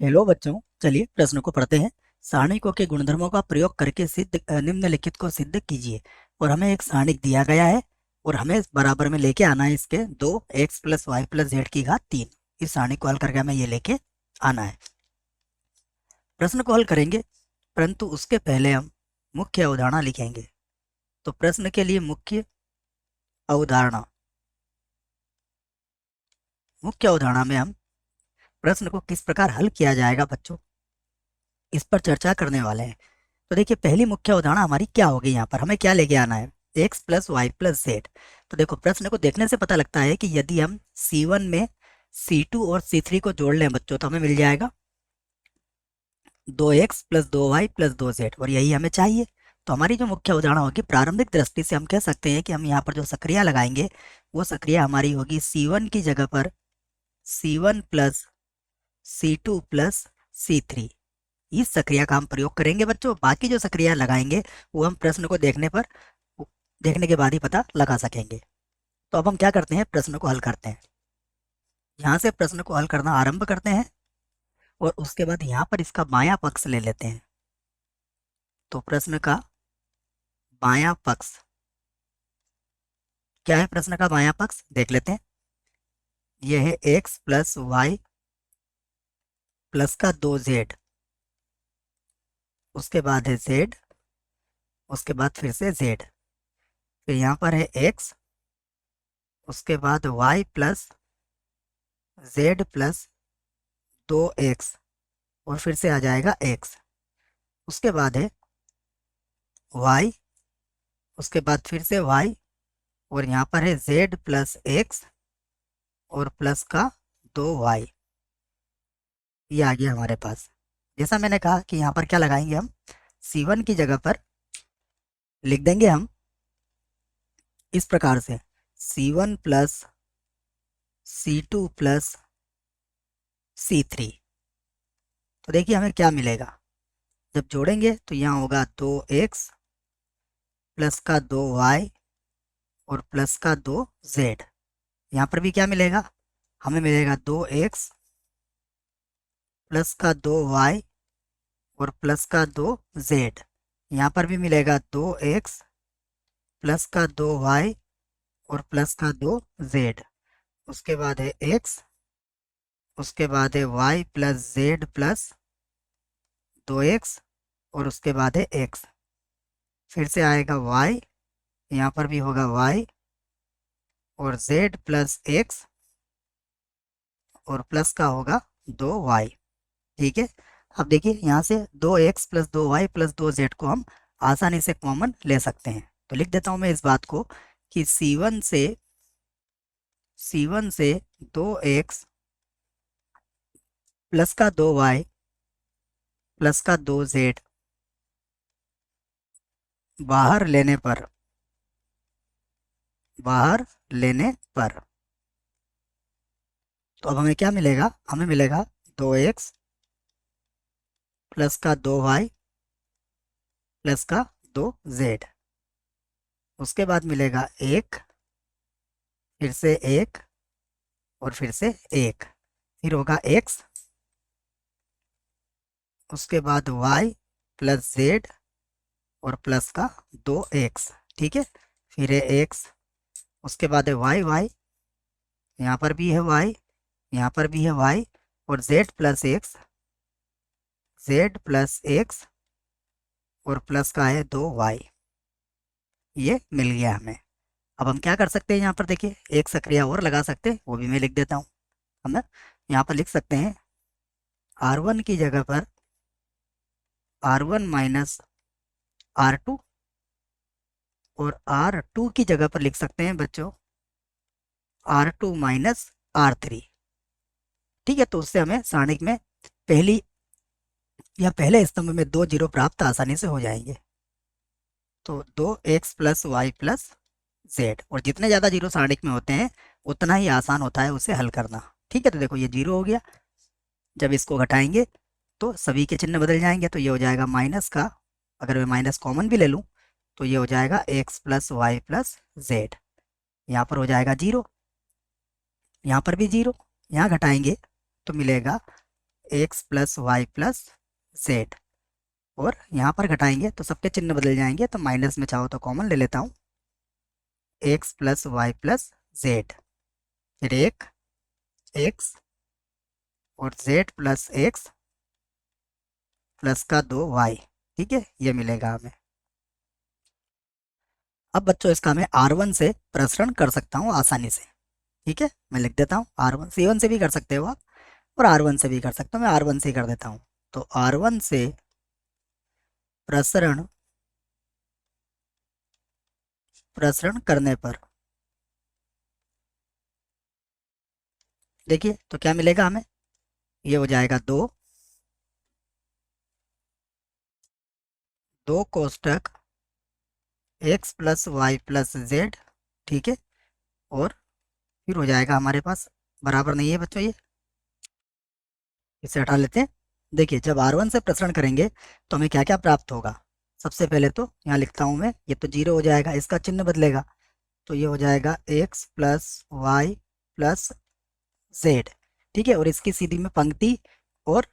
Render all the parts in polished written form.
Hello बच्चों, चलिए प्रश्न को पढ़ते हैं। सारणिकों के गुणधर्मों का प्रयोग करके निम्नलिखित को सिद्ध कीजिए। और हमें एक सारणिक दिया गया है और हमें बराबर में लेके आना है इसके 2x + y + z3। इस सारणिक को हल करके हमें ये लेके आना है। प्रश्न को हल करेंगे, परंतु उसके पहले हम मुख्य अवधारणा लिखेंगे। तो प्रश्न के लिए अवधारणा मुख्य अवधारणा में हम प्रश्न को किस प्रकार हल किया जाएगा बच्चों, इस पर चर्चा करने वाले हैं। तो देखिए, पहली मुख्य अवधारणा हमारी क्या होगी, यहाँ पर हमें क्या लेके आना है, x + y + z। तो देखो, प्रश्न को देखने से पता लगता है कि यदि हम C1 में C2 और C3 को जोड़ लें बच्चों, तो हमें मिल जाएगा 2x + 2y + 2z, और यही हमें चाहिए। तो हमारी जो मुख्य अवधारणा होगी, प्रारंभिक दृष्टि से हम कह सकते हैं कि हम यहाँ पर जो सक्रिया लगाएंगे वो सक्रिया हमारी होगी C1 की जगह पर C1 + C2 + C3। इस सक्रिया का हम प्रयोग करेंगे बच्चों। बाकी जो सक्रिया लगाएंगे वो हम प्रश्न को देखने के बाद ही पता लगा सकेंगे। तो अब हम क्या करते हैं, प्रश्न को हल करते हैं। यहाँ से प्रश्न को हल करना आरंभ करते हैं और उसके बाद यहाँ पर इसका बायां पक्ष ले लेते हैं। तो प्रश्न का बायां पक्ष क्या है, प्रश्न का बायां पक्ष देख लेते हैं। यह है x + y + उसके बाद है z, उसके बाद फिर से z, फिर यहाँ पर है x, उसके बाद y + z + 2x, और फिर से आ जाएगा x, उसके बाद है y, उसके बाद फिर से y, और यहाँ पर है z + x और प्लस का 2y। ये आ गया हमारे पास। जैसा मैंने कहा कि यहाँ पर क्या लगाएंगे, हम C1 की जगह पर लिख देंगे हम इस प्रकार से C1 + C2 + C3। तो देखिए हमें क्या मिलेगा, जब जोड़ेंगे तो यहाँ होगा 2x प्लस का 2y और प्लस का 2z। यहाँ पर भी क्या मिलेगा, हमें मिलेगा 2x प्लस का 2y और प्लस का 2z। यहाँ पर भी मिलेगा 2x प्लस का 2y और प्लस का 2z। उसके बाद है x, उसके बाद है y + z + 2x, और उसके बाद है x, फिर से आएगा y, यहाँ पर भी होगा y और z + x और प्लस का होगा 2y। ठीक है। अब देखिए, यहाँ से 2x + 2y + 2z को हम आसानी से कॉमन ले सकते हैं। तो लिख देता हूँ मैं इस बात को कि C1 से 2x प्लस का 2y प्लस का 2z बाहर लेने पर तो अब हमें क्या मिलेगा, हमें मिलेगा 2x प्लस का 2y प्लस का 2z। उसके बाद मिलेगा 1, फिर से 1 और फिर से 1, फिर होगा x, उसके बाद y + z और प्लस का 2x। ठीक है, फिर है x, उसके बाद है y, यहाँ पर भी है y, यहाँ पर भी है y, और z + x और प्लस का है 2y। ये मिल गया हमें। अब हम क्या कर सकते हैं, यहाँ पर देखिए एक सक्रिया और लगा सकते हैं, वो भी मैं लिख देता हूँ। हम यहाँ पर लिख सकते हैं R1 की जगह पर R1 - R2, और R2 की जगह पर लिख सकते हैं बच्चों R2 - R3। ठीक है, तो उससे हमें सारणिक में पहले स्तंभ में 2 जीरो प्राप्त आसानी से हो जाएंगे। तो 2x + y + z, और जितने ज़्यादा जीरो सारणिक में होते हैं उतना ही आसान होता है उसे हल करना। ठीक है, तो देखो ये जीरो हो गया। जब इसको घटाएंगे तो सभी के चिन्ह बदल जाएंगे, तो ये हो जाएगा माइनस का, अगर मैं माइनस कॉमन भी ले लूँ तो ये हो जाएगा x + y + z। यहाँ पर हो जाएगा जीरो, यहाँ पर भी जीरो, यहाँ घटाएंगे तो मिलेगा X plus Y plus Z, और यहाँ पर घटाएंगे तो सबके चिन्ह बदल जाएंगे, तो माइनस में चाहो तो कॉमन ले लेता हूँ, X plus Y plus Z, फिर एक एक्स और जेड प्लस एक्स प्लस का 2 वाई। ठीक है, ये मिलेगा हमें। अब बच्चों इसका मैं R1 से प्रसरण कर सकता हूँ आसानी से। ठीक है, मैं लिख देता हूँ R1, C1 से भी कर सकते हो आप, और R1 से भी कर सकता हूँ, मैं R1 से ही कर देता हूँ। तो R1 से प्रसरण प्रसरण करने पर देखिए तो क्या मिलेगा हमें, ये हो जाएगा दो कोष्टक x plus Y plus Z. ठीक है, और फिर हो जाएगा हमारे पास, बराबर नहीं है बच्चों ये, इसे हटा लेते हैं। देखिए जब R1 से प्रसरण करेंगे तो हमें क्या क्या प्राप्त होगा। सबसे पहले तो यहाँ लिखता हूँ मैं, ये तो जीरो हो जाएगा, इसका चिन्ह बदलेगा, तो ये हो जाएगा X plus Y plus Z. ठीक है, और इसकी सीधी में पंक्ति और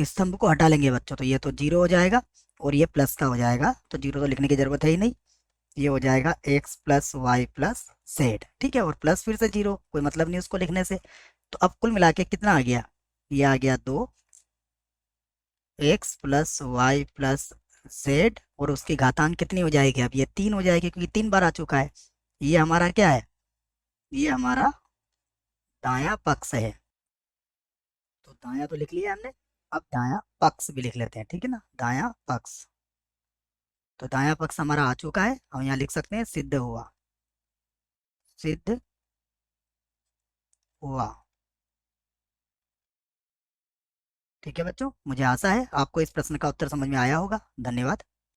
स्तंभ को हटा लेंगे बच्चों, तो ये तो जीरो हो जाएगा और ये प्लस का हो जाएगा, तो जीरो तो लिखने की जरूरत है ही नहीं। ये हो जाएगा X plus Y plus Z. ठीक है, और प्लस फिर से जीरो, कोई मतलब नहीं उसको लिखने से। तो अब कुल मिला के कितना आ गया, ये आ गया 2 X plus Y plus Z, और उसकी घातांक कितनी हो जाएगी, अब ये 3 हो जाएगी क्योंकि 3 बार आ चुका है। ये हमारा क्या है, ये हमारा दायां पक्ष है। तो दायां तो लिख लिया हमने, अब दायां पक्ष भी लिख लेते हैं। ठीक है ना, दायां पक्ष, तो दायां पक्ष हमारा आ चुका है, हम यहाँ लिख सकते हैं सिद्ध हुआ, सिद्ध हुआ। ठीक है बच्चों, मुझे आशा है आपको इस प्रश्न का उत्तर समझ में आया होगा। धन्यवाद।